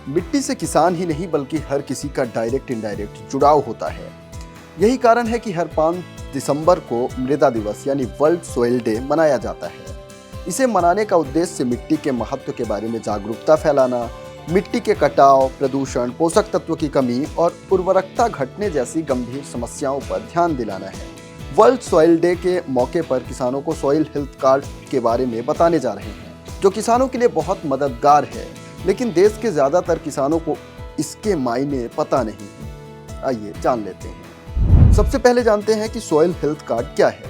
मिट्टी से किसान ही नहीं बल्कि हर किसी का डायरेक्ट इनडायरेक्ट जुड़ाव होता है। यही कारण है कि हर 5 दिसंबर को मृदा दिवस यानी वर्ल्ड सॉइल डे मनाया जाता है। इसे मनाने का उद्देश्य मिट्टी के महत्व के बारे में जागरूकता फैलाना, मिट्टी के कटाव, प्रदूषण, पोषक तत्व की कमी और उर्वरकता घटने जैसी गंभीर समस्याओं पर ध्यान दिलाना है। वर्ल्ड सॉइल डे के मौके पर किसानों को सॉइल हेल्थ कार्ड के बारे में बताने जा रहे हैं, जो किसानों के लिए बहुत मददगार है, लेकिन देश के ज़्यादातर किसानों को इसके मायने पता नहीं है। आइए जान लेते हैं। सबसे पहले जानते हैं कि सॉइल हेल्थ कार्ड क्या है।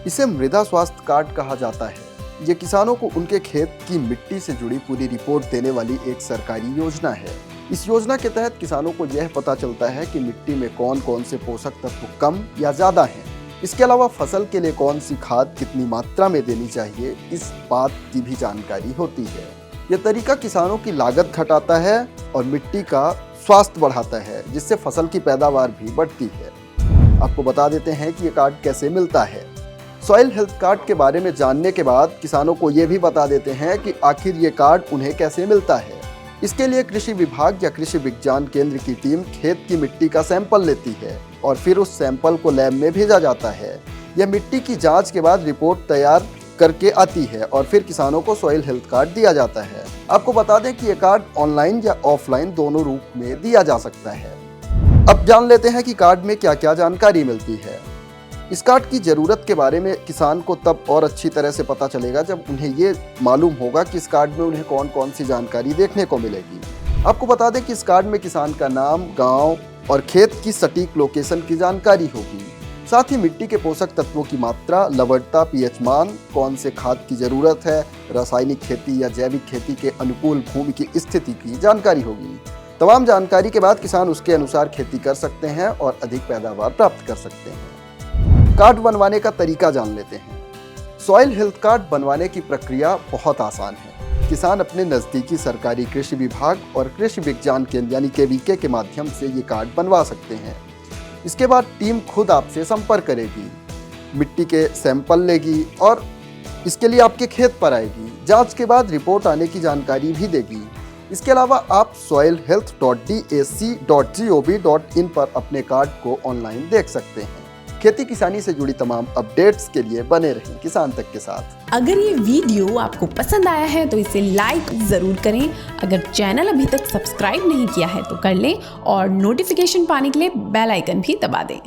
इसे मृदा स्वास्थ्य कार्ड कहा जाता है। ये किसानों को उनके खेत की मिट्टी से जुड़ी पूरी रिपोर्ट देने वाली एक सरकारी योजना है। इस योजना के तहत किसानों को यह पता चलता है कि मिट्टी में कौन कौन से पोषक तत्व कम या ज़्यादा हैं। इसके अलावा फसल के लिए कौन सी खाद कितनी मात्रा में देनी चाहिए, इस बात की भी जानकारी होती है। यह तरीका किसानों की लागत घटाता है और मिट्टी का स्वास्थ्य बढ़ाता है, जिससे फसल की पैदावार भी बढ़ती है। आपको बता देते हैं कि ये कार्ड कैसे मिलता है। सॉइल हेल्थ कार्ड के बारे में जानने के बाद किसानों को ये भी बता देते हैं कि आखिर ये कार्ड उन्हें कैसे मिलता है। इसके लिए कृषि विभाग या कृषि विज्ञान केंद्र की टीम खेत की मिट्टी का सैंपल लेती है और फिर उस सैंपल को लैब में भेजा जाता है। यह मिट्टी की जांच के बाद रिपोर्ट तैयार करके आती है और फिर किसानों को सॉइल हेल्थ कार्ड दिया जाता है। आपको बता दें कि यह कार्ड ऑनलाइन या ऑफलाइन दोनों रूप में दिया जा सकता है। अब जान लेते हैं कि कार्ड में क्या क्या जानकारी मिलती है। इस कार्ड की ज़रूरत के बारे में किसान को तब और अच्छी तरह से पता चलेगा जब उन्हें ये मालूम होगा कि इस कार्ड में उन्हें कौन कौन सी जानकारी देखने को मिलेगी। आपको बता दें कि इस कार्ड में किसान का नाम, गांव और खेत की सटीक लोकेशन की जानकारी होगी। साथ ही मिट्टी के पोषक तत्वों की मात्रा, लवणता, पीएच मान, कौन से खाद की ज़रूरत है, रासायनिक खेती या जैविक खेती के अनुकूल भूमि की स्थिति की जानकारी होगी। तमाम जानकारी के बाद किसान उसके अनुसार खेती कर सकते हैं और अधिक पैदावार प्राप्त कर सकते हैं। कार्ड बनवाने का तरीका जान लेते हैं। सॉइल हेल्थ कार्ड बनवाने की प्रक्रिया बहुत आसान है। किसान अपने नज़दीकी सरकारी कृषि विभाग और कृषि विज्ञान केंद्र यानी KVK के माध्यम से ये कार्ड बनवा सकते हैं। इसके बाद टीम खुद आपसे संपर्क करेगी, मिट्टी के सैंपल लेगी और इसके लिए आपके खेत पर आएगी। जांच के बाद रिपोर्ट आने की जानकारी भी देगी। इसके अलावा आप soilhealth.dac.gov.in पर अपने कार्ड को ऑनलाइन देख सकते हैं। खेती किसानी से जुड़ी तमाम अपडेट्स के लिए बने रहें किसान तक के साथ। अगर ये वीडियो आपको पसंद आया है तो इसे लाइक ज़रूर करें। अगर चैनल अभी तक सब्सक्राइब नहीं किया है तो कर लें और नोटिफिकेशन पाने के लिए बेल आइकन भी दबा दें।